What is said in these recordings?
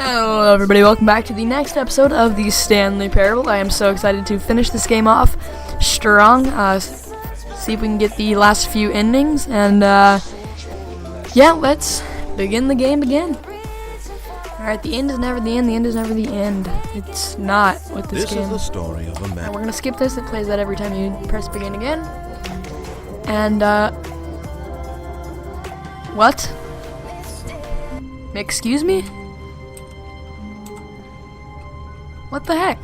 Hello everybody, welcome back to the next episode of the Stanley Parable. I am so excited to finish this game off strong, see if we can get the last few endings, and yeah, let's begin the game again. Alright, the end is never the end, the end is never the end. It's not with this game. This is the story of a man. And we're gonna skip this, it plays that every time you press begin again. And, what? Excuse me? What the heck?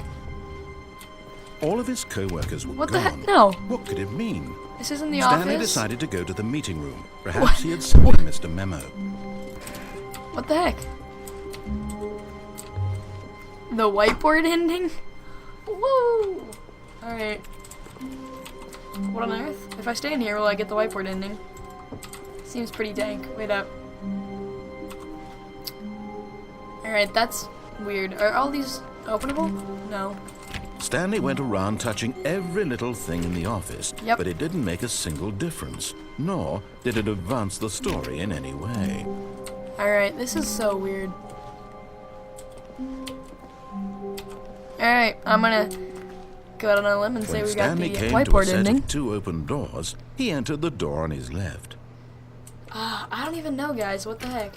All of his co-workers were What gone. the heck? No. What could it mean? This isn't the Stanley office. decided to go to the meeting room. Perhaps he had simply missed a memo. What the heck? The whiteboard ending? Woo! Alright. What on earth? If I stay in here, will I get the whiteboard ending? Seems pretty dank. Wait up. Alright, that's weird. Are all these openable? No. Stanley went around touching every little thing in the office, Yep. but it didn't make a single difference, nor did it advance the story in any way. Alright, this is so weird. Alright, I'm gonna go out on a limb and say When we got Stanley the came to a whiteboard set ending. of two open doors, he entered the door on his left. I don't even know, guys. What the heck?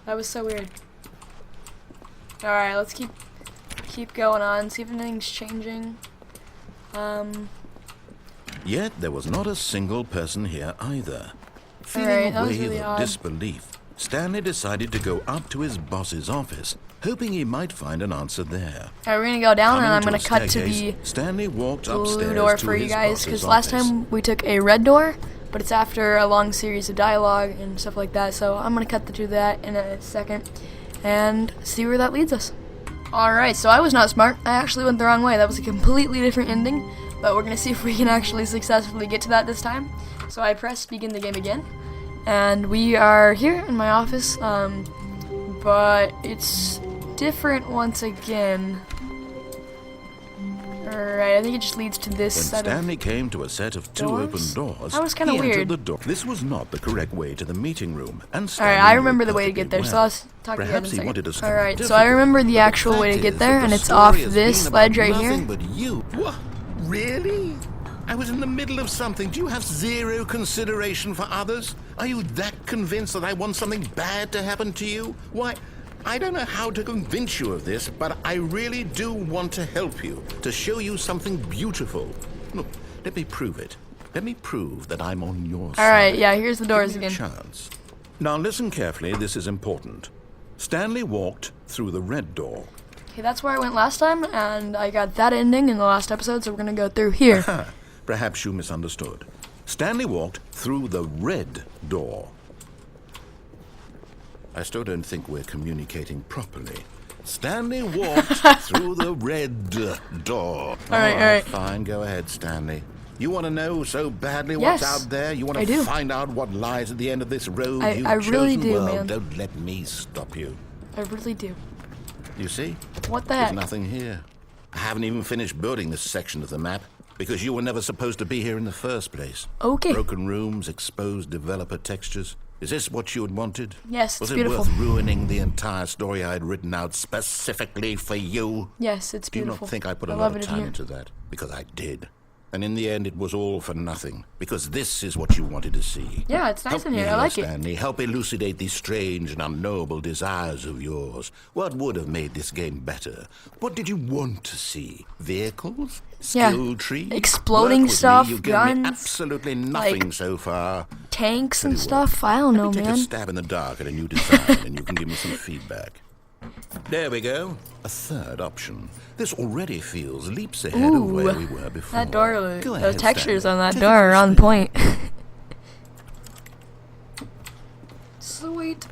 That was so weird. Alright, let's keep going on, see if anything's changing. Yet there was not a single person here either. Feeling Alright, that a was wave really of odd. disbelief, Stanley decided to go up to his boss's office, hoping he might find an answer there. Alright, we're gonna go down and Coming I'm to gonna a cut to staircase, the Stanley walked blue upstairs door to for you his guys, boss's because last office. time we took a red door, but it's after a long series of dialogue and stuff like that, so I'm gonna cut to that in a second and see where that leads us. Alright, so I was not smart. I actually went the wrong way. That was a completely different ending, but we're gonna see if we can actually successfully get to that this time. So I press begin the game again, and we are here in my office, but it's different once again. Alright, I think it just leads to this When set Stanley came to a set of two open doors? doors, That was kinda he entered weird. the door. This was not the correct way to the meeting room, and Stanley Alright, I knew remember it the way to get there, perfectly so well. let's talk about Perhaps it in he a wanted us second. to be Alright, so I difficult, remember the but actual way to fact get is there, that and the it's off story has this been ledge about right here. nothing but you. What? Really? I was in the middle of something. Do you have zero consideration for others? Are you that convinced that I want something bad to happen to you? Why, I don't know how to convince you of this, but I really do want to help you, to show you something beautiful. Look, let me prove it. Let me prove that I'm on your side. Alright, yeah, here's the doors Give me a again. chance. Now listen carefully, this is important. Stanley walked through the red door. Okay, that's where I went last time, and I got that ending in the last episode, so we're gonna go through here. Perhaps you misunderstood. Stanley walked through the red door. I still don't think we're communicating properly. Stanley walked through the red door. Alright. Fine, go ahead, Stanley. You want to know so badly Yes, what's out there? You want I do. to find out what lies at the end of this road I you've really chosen? do, Well, man. don't let me stop you. I really do. You see? What the There's heck? nothing here. I haven't even finished building this section of the map because you were never supposed to be here in the first place. Okay. Broken rooms, exposed developer textures. Is this what you had wanted? Yes, Was it's it beautiful. worth ruining the entire story I had written out specifically for you? Yes, it's Do you beautiful. not think I put a I lot love of it in time here. into that? Because I did. And in the end, it was all for nothing. Because this is what you wanted to see. Yeah, it's nice Help in here. me, I like it. Stanley. Help elucidate these strange and unknowable desires of yours. What would have made this game better? What did you want to see? Vehicles? Yeah. Skill trees? Exploding Work with stuff, Me. You've given me guns, absolutely nothing like, so far. Tanks and Tell you what, stuff? I don't know, Take a man. stab in the dark at a new design, and you can give me some feedback. There we go. A third option. This already feels leaps ahead of where we were before. That door, Go those ahead, textures Stanley. on that Take door it are on first. point. Sweet.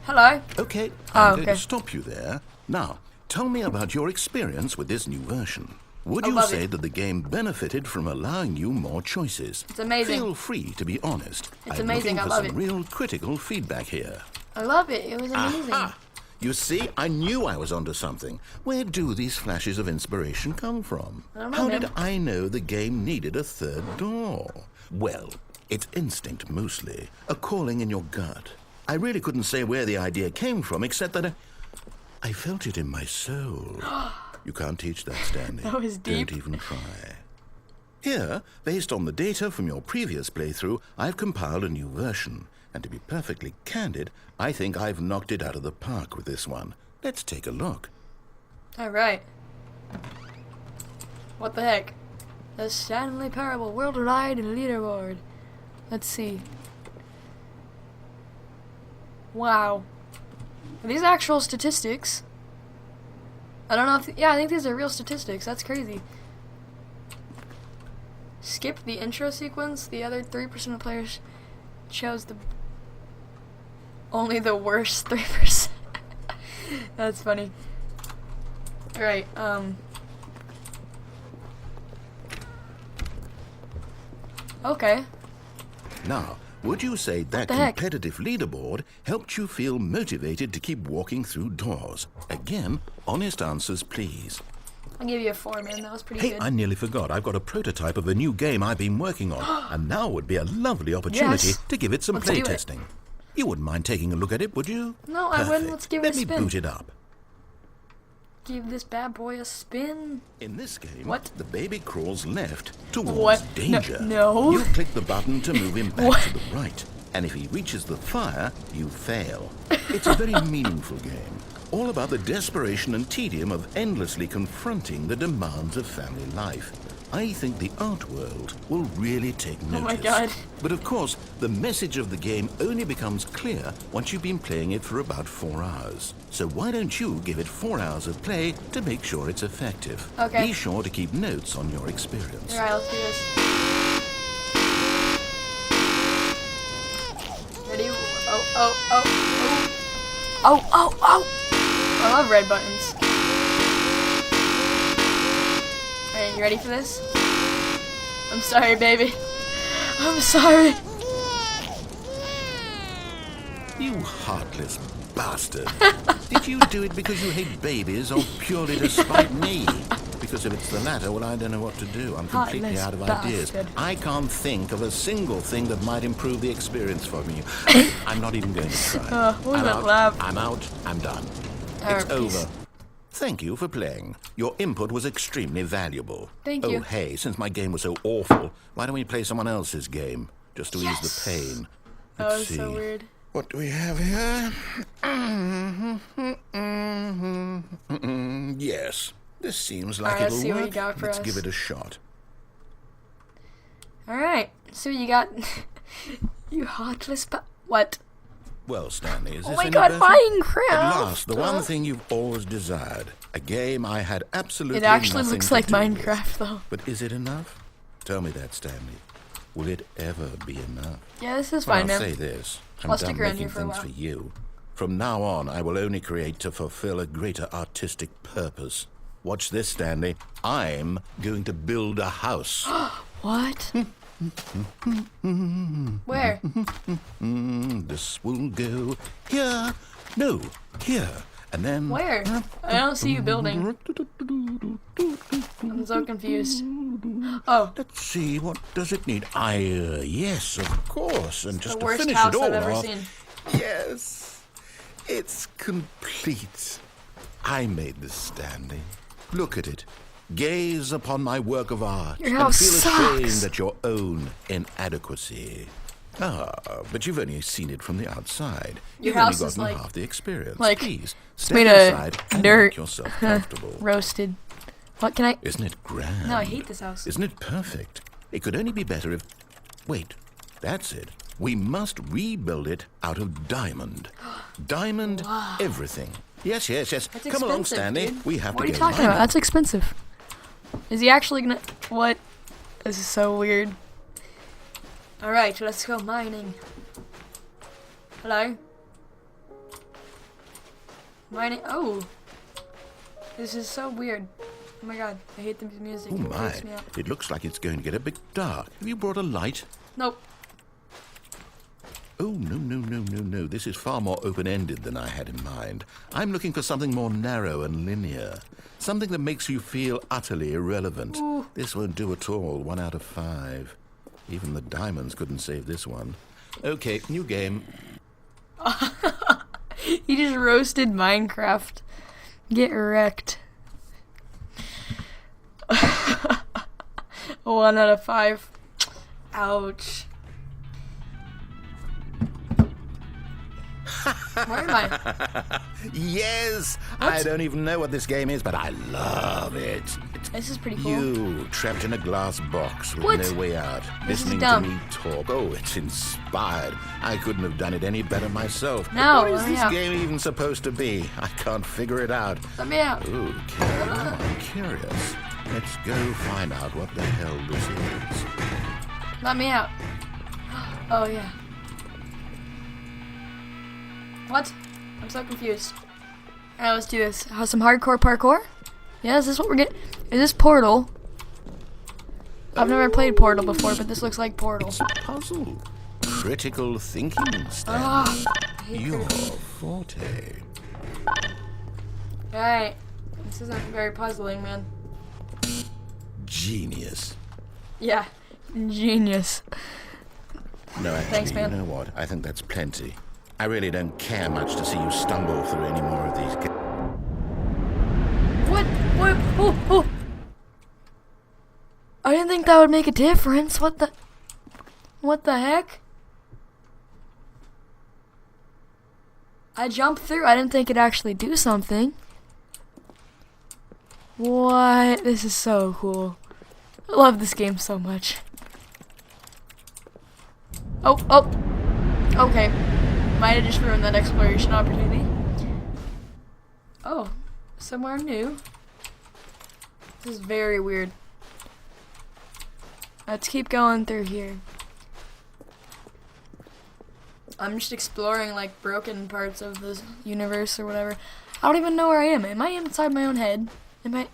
Hello. Okay, Oh, I'm going okay. to stop you there. Now, tell me about your experience with this new version. Would I you love say it. that the game benefited from allowing you more choices? It's amazing. Feel free to be honest. It's I'm amazing, looking I for love some it. real critical feedback here. I love it. It was amazing. Aha! You see, I knew I was onto something. Where do these flashes of inspiration come from? I don't know, How man. did I know the game needed a third door? Well, it's instinct mostly, a calling in your gut. I really couldn't say where the idea came from, except that I felt it in my soul. You can't teach that, Stanley. That was deep. Don't even try. Here, based on the data from your previous playthrough, I've compiled a new version. And to be perfectly candid, I think I've knocked it out of the park with this one. Let's take a look. Alright. What the heck? The Stanley Parable Worldwide Leaderboard. Let's see. Wow. Are these actual statistics? I don't know if... yeah, I think these are real statistics. That's crazy. Skip the intro sequence. The other 3% of players chose only the worst 3%. That's funny. Alright, okay. Now, would you say that competitive leaderboard helped you feel motivated to keep walking through doors? Again, honest answers, please. I'll give you a 4, man. That was pretty Hey, good. I nearly forgot. I've got a prototype of a new game I've been working on, and now would be a lovely opportunity to give it some play testing. You wouldn't mind taking a look at it, would you? No, I wouldn't. Let's give it a spin. Let me boot it up. Give this bad boy a spin. In this game, the baby crawls left towards What? danger. No. You click the button to move him back to the right, and if he reaches the fire, you fail. It's a very meaningful game, all about the desperation and tedium of endlessly confronting the demands of family life. I think the art world will really take notice. Oh my god. But of course, the message of the game only becomes clear once you've been playing it for about 4 hours. So why don't you give it 4 hours of play to make sure it's effective? Okay. Be sure to keep notes on your experience. Alright, let's do this. Ready? Oh. I love red buttons. Alright, you ready for this? I'm sorry, baby. I'm sorry. You heartless bastard. Did you do it because you hate babies or purely to spite me? Because if it's the latter, well, I don't know what to do. I'm completely out of ideas. I can't think of a single thing that might improve the experience for me. I'm not even going to try. I'm out. I'm done. It's over. Thank you for playing. Your input was extremely valuable. Thank you. Oh, hey, since my game was so awful, why don't we play someone else's game? Just to ease the pain. Let's see. So weird. What do we have here? Yes. This seems like it'll see work. What you got for Let's us. give it a shot. Alright. See what you got. You heartless what? Well, Stanley, is this any better? Minecraft! At last, the one thing you've always desired. A game I had absolutely nothing to do with. It actually looks like Minecraft, though. But is it enough? Tell me that, Stanley. Will it ever be enough? Yeah, this is fine, man. I'll say this. I'm I'll done stick around making here for a things while. for you. From now on, I will only create to fulfill a greater artistic purpose. Watch this, Stanley. I'm going to build a house. What? Where? This will go here. No, here. And then... Where? I don't see you building. I'm so confused. Oh. Let's see, what does it need? Yes, of course. And just the to worst finish house it all I've ever off... seen. Yes, it's complete. I made this, Stanley. Look at it. Gaze upon my work of art Your and house feel sucks. ashamed at your own inadequacy. But you've only seen it from the outside. Your You've house only is gotten like- half the experience. like, Please, it's step made of inside and dirt. make yourself comfortable. Roasted. What can I... Isn't it grand? No, I hate this house. Isn't it perfect? It could only be better if... Wait, that's it. We must rebuild it out of diamond. Diamond everything. Yes. That's Come along, expensive, Stanley. dude. We have What to are you go talking mining. about? That's expensive. Is he actually gonna... What? This is so weird. Alright, let's go mining. Hello? Mining... Oh! This is so weird. Oh my god, I hate the music. Oh It my, freaks me out. it looks like it's going to get a bit dark. Have you brought a light? Nope. Oh, no. This is far more open-ended than I had in mind. I'm looking for something more narrow and linear. Something that makes you feel utterly irrelevant. Ooh. This won't do at all. 1 out of 5. Even the diamonds couldn't save this one. Okay, new game. He just roasted Minecraft. Get wrecked. 1 out of 5. Ouch. Where am I? Yes! What? I don't even know what this game is, but I love it. This is pretty cool. You, trapped in a glass box with What? no way out, This is listening to dumb. me talk. Oh, it's inspired. I couldn't have done it any better myself. No, What is let me this out. game even supposed to be? I can't figure it out. Let me out. Ooh, I'm curious. Let's go find out what the hell this is. Let me out. Oh, yeah. What? I'm so confused. Alright, let's do this. Have some hardcore parkour? Yeah, is this what we're getting? Is this Portal? I've never played Portal before, but this looks like Portal. It's a puzzle. Critical thinking, Stanley. Ah, Your forte. Alright. This isn't very puzzling, man. Genius. Yeah. Genius. No, actually, Thanks, man. you know what? I think that's plenty. I really don't care much to see you stumble through any more of these. What? What? Oh, oh. I didn't think that would make a difference. What the? What the heck? I jumped through. I didn't think it'd actually do something. What? This is so cool. I love this game so much. Oh, oh. Okay. Might have just ruined that exploration opportunity. Oh, somewhere new. This is very weird. Let's keep going through here. I'm just exploring like broken parts of this universe or whatever. I don't even know where I am. Am I inside my own head? Am I?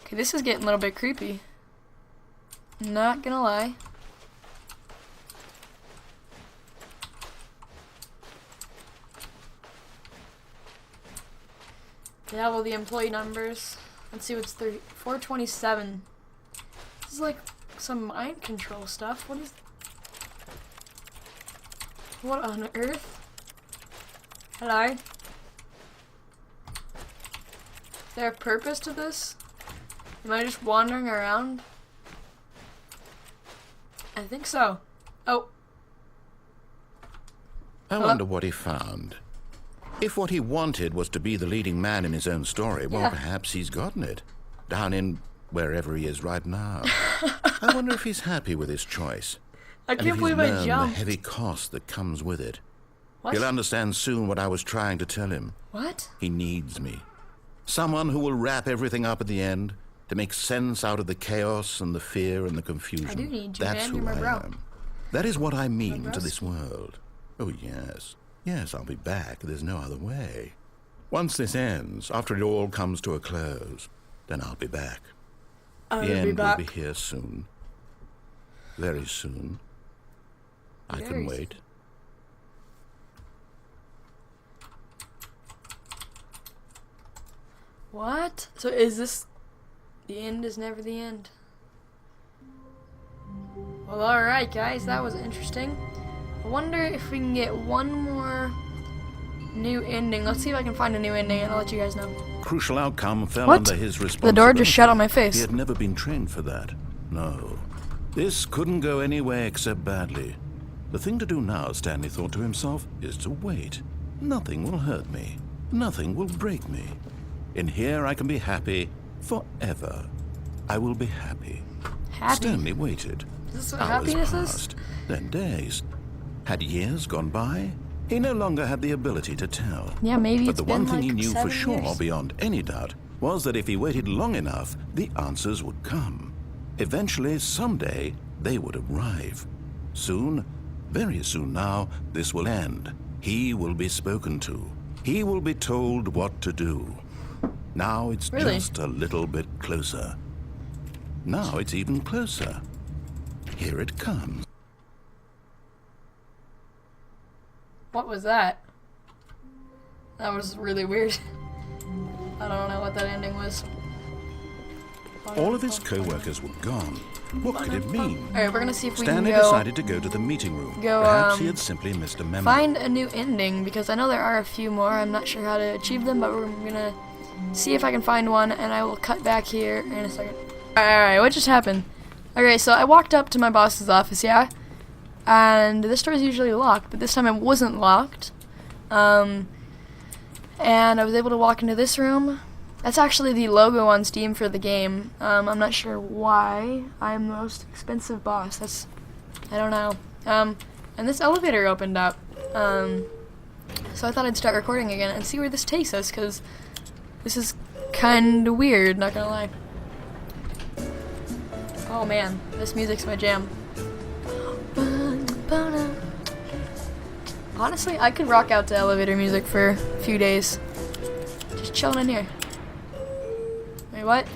Okay, this is getting a little bit creepy. Not gonna lie. Yeah, well, the employee numbers. Let's see what's 427. This is like some mind control stuff. What is... What on earth? Hello? Is there a purpose to this? Am I just wandering around? I think so. Oh. I Hello? wonder what he found. If what he wanted was to be the leading man in his own story, well, Yeah. perhaps he's gotten it. Down in wherever he is right now. I wonder if he's happy with his choice. I And if can't he's believe I known the jumped. heavy cost that comes with it. What? He'll understand soon what I was trying to tell him. What? He needs me. Someone who will wrap everything up at the end to make sense out of the chaos and the fear and the confusion. I do need you, That's man. who You're my I bro. am. That is what I mean to bros. this world. Oh, yes. Yes, I'll be back. There's no other way. Once this ends, after it all comes to a close, then I'll be back. I'll The be end back. will be here soon. Very soon. I Very can soon. wait. What? So is this... The end is never the end. Well, alright guys, that was interesting. I wonder if we can get one more new ending. Let's see if I can find a new ending and I'll let you guys know. Crucial outcome fell What? under his The responsibility. door just shut on my He face. had never been trained for that. No. This couldn't go any way except badly. The thing to do now, Stanley thought to himself, is to wait. Nothing will hurt me. Nothing will break me. In here I can be happy forever. I will be happy. Happy? Stanley waited. Is this what Hours happiness passed, is? then days. Had years gone by? He no longer had the ability to tell. Yeah, maybe But it's the been one thing like he knew for 7 sure, years. beyond any doubt, was that if he waited long enough, the answers would come. Eventually, someday, they would arrive. Soon, very soon now, this will end. He will be spoken to. He will be told what to do. Now it's Really? just a little bit closer. Now it's even closer. Here it comes. What was that? That was really weird. I don't know what that ending was. All of his co-workers were gone. What could it mean? Alright, we're gonna see if we Stanley can go decided to go to the meeting room. go, Perhaps he had simply missed a memo. find a new ending, because I know there are a few more. I'm not sure how to achieve them, but we're gonna see if I can find one, and I will cut back here in a second. Alright, what just happened? Okay, so I walked up to my boss's office, yeah? And this door is usually locked, but this time it wasn't locked. And I was able to walk into this room. That's actually the logo on Steam for the game. I'm not sure why I'm the most expensive boss. I don't know. And this elevator opened up. So I thought I'd start recording again and see where this takes us, because this is kinda weird, not gonna lie. Oh man, this music's my jam. Honestly, I could rock out to elevator music for a few days. Just chilling in here. Wait, what?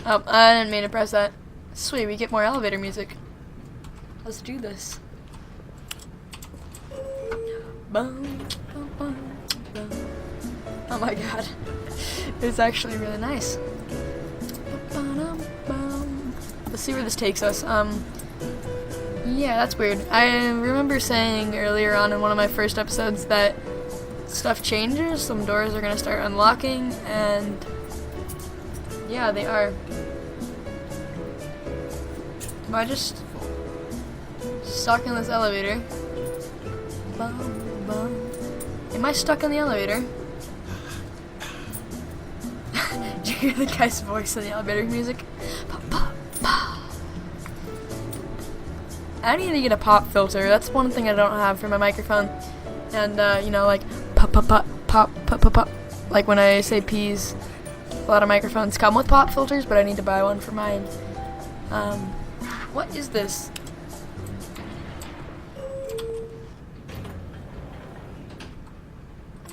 Oh, I didn't mean to press that. Sweet, we get more elevator music. Let's do this. Oh my god. It's actually really nice. Let's see where this takes us. Yeah, that's weird. I remember saying earlier on in one of my first episodes that stuff changes. Some doors are gonna start unlocking, and yeah, they are. Am I just stuck in this elevator? Am I stuck in the elevator? Did you hear the guy's voice in the elevator music? I need to get a pop filter. That's one thing I don't have for my microphone. And, you know, like, pop. Like when I say peas, a lot of microphones come with pop filters, but I need to buy one for mine. What is this?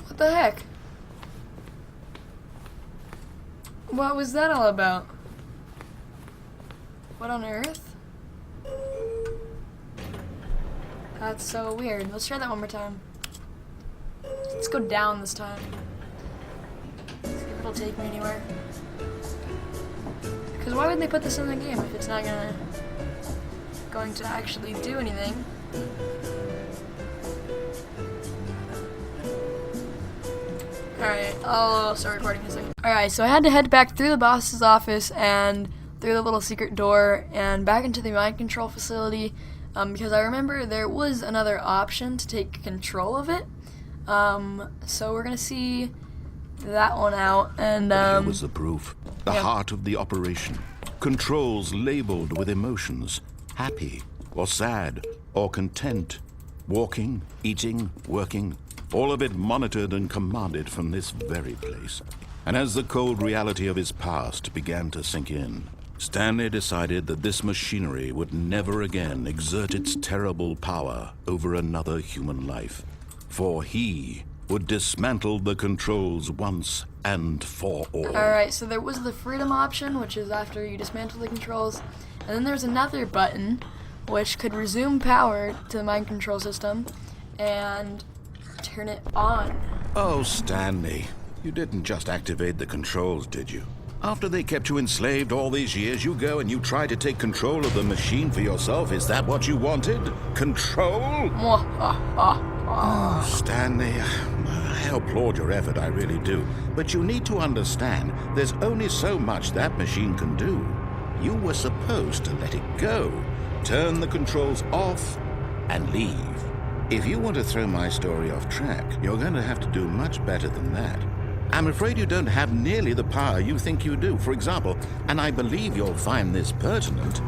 What the heck? What was that all about? What on earth? That's so weird. Let's try that one more time. Let's go down this time. See if it'll take me anywhere. Because why would they put this in the game if it's not going to actually do anything? Alright, I'll start recording in a second. Alright, so I had to head back through the boss's office and through the little secret door and back into the mind control facility. Because I remember there was another option to take control of it. So we're gonna see that one out, and Here was the proof. The heart of the operation. Controls labeled with emotions. Happy, or sad, or content. Walking, eating, working. All of it monitored and commanded from this very place. And as the cold reality of his past began to sink in, Stanley decided that this machinery would never again exert its terrible power over another human life. For he would dismantle the controls once and for all. Alright, so there was the freedom option, which is after you dismantle the controls. And then there's another button, which could resume power to the mind control system and turn it on. Oh, Stanley, you didn't just activate the controls, did you? After they kept you enslaved all these years, you go and you try to take control of the machine for yourself. Is that what you wanted? Control? Oh, Stanley, I applaud your effort, I really do. But you need to understand, there's only so much that machine can do. You were supposed to let it go, turn the controls off, and leave. If you want to throw my story off track, you're going to have to do much better than that. I'm afraid you don't have nearly the power you think you do. For example, and I believe you'll find this pertinent,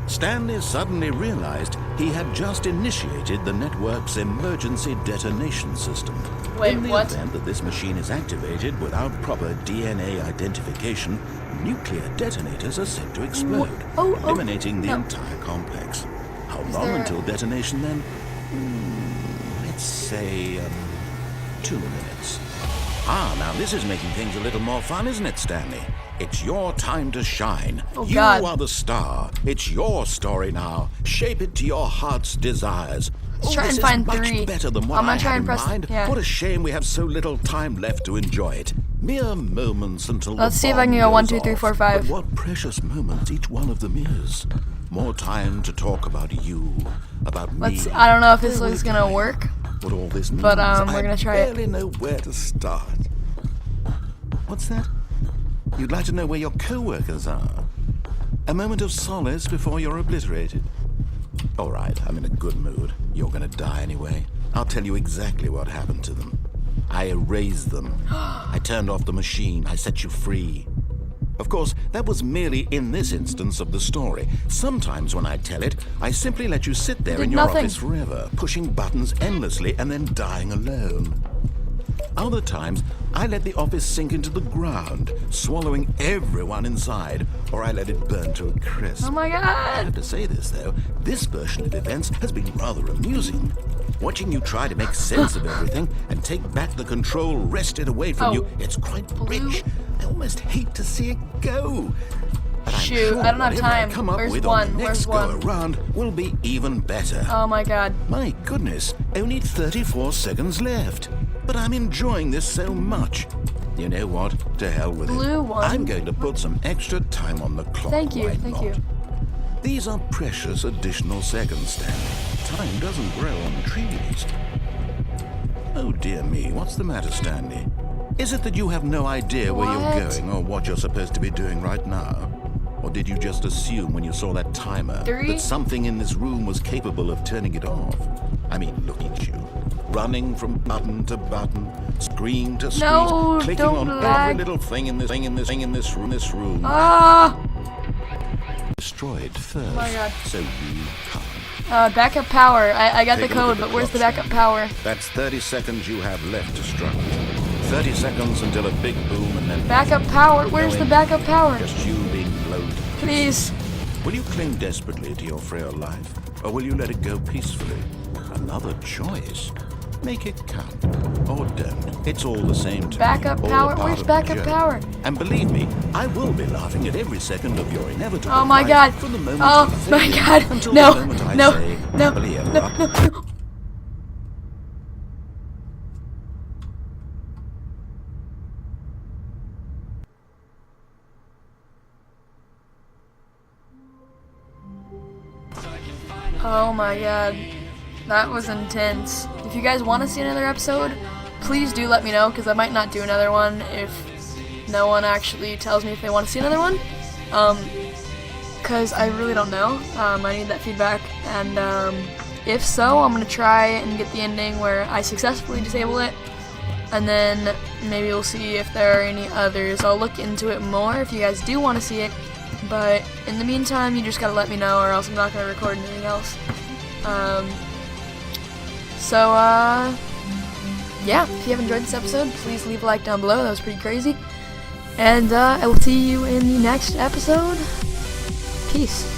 Stanley suddenly realized he had just initiated the network's emergency detonation system. Wait, in the what? event that this machine is activated without proper DNA identification, nuclear detonators are set to explode, eliminating the entire complex. How long until detonation then? Let's say 2 minutes. Now this is making things a little more fun, isn't it, Stanley? It's your time to shine. Oh, you God. are the star. It's your story now. Shape it to your heart's desires. Let's try this and find is much 3. better than what I'm I gonna try had and in press. mind. Yeah. What a shame we have so little time left to enjoy it. Mere moments until Let's the see if I can bomb go 1, goes 2, 3, off. 4, 5. But what precious moments each one of them is. More time to talk about you, about me. I don't know if this Where is will it gonna go? work, What all this means, but we're gonna try I it. barely know where to start. What's that? You'd like to know where your co-workers are? A moment of solace before you're obliterated. All right, I'm in a good mood. You're gonna die anyway. I'll tell you exactly what happened to them. I erased them. I turned off the machine. I set you free. Of course, that was merely in this instance of the story. Sometimes when I tell it, I simply let you sit there in your office forever, pushing buttons endlessly and then dying alone. Other times, I let the office sink into the ground, swallowing everyone inside, or I let it burn to a crisp. Oh my I god! have to say this, though. This version of events has been rather amusing. Watching you try to make sense of everything and take back the control wrested away from you, it's quite rich. I almost hate to see it go. But I'm Shoot, sure I don't have whatever I time. come up Where's with one? on the Where's next one? go around will be even better. Oh my god. My goodness, only 34 seconds left. But I'm enjoying this so much. You know what? To hell with Blue it. one. I'm going to put some extra time on the clock. Thank you, Why thank not? you. These are precious additional seconds, Stanley. Time doesn't grow on trees. Oh dear me, what's the matter, Stanley? Is it that you have no idea where you're What? going or what you're supposed to be doing right now? Or did you just assume when you saw that timer 3? that something in this room was capable of turning it off? I mean, look at you. Running from button to button, screen to screen, No, clicking don't on lag. every little thing in this room. Ah! Destroyed first. Oh my god. So you can't. Backup power. I got the Take a look code, at but the where's the clock, backup Stanley. power? That's 30 seconds you have left to struggle. 30 seconds until a big boom and then Backup power. Where's the backup power? just you being blown to pieces. Please. Will you cling desperately to your frail life, or will you let it go peacefully? Another choice. Make it count, or don't. It's all the same to me. Backup All a power? part Where's of the backup journey. power? And believe me, I will be laughing at every second of your inevitable Oh my life god. from the moment Oh you my think god. until No. the moment I No. say, No. happily ever No. after. No. Oh my god. That was intense. If you guys want to see another episode, please do let me know, because I might not do another one if no one actually tells me if they want to see another one. Because I really don't know. I need that feedback. And if so, I'm going to try and get the ending where I successfully disable it. And then maybe we'll see if there are any others. I'll look into it more if you guys do want to see it. But in the meantime, you just gotta let me know, or else I'm not gonna record anything else. Yeah, if you have enjoyed this episode, please leave a like down below. That was pretty crazy. And I will see you in the next episode. Peace.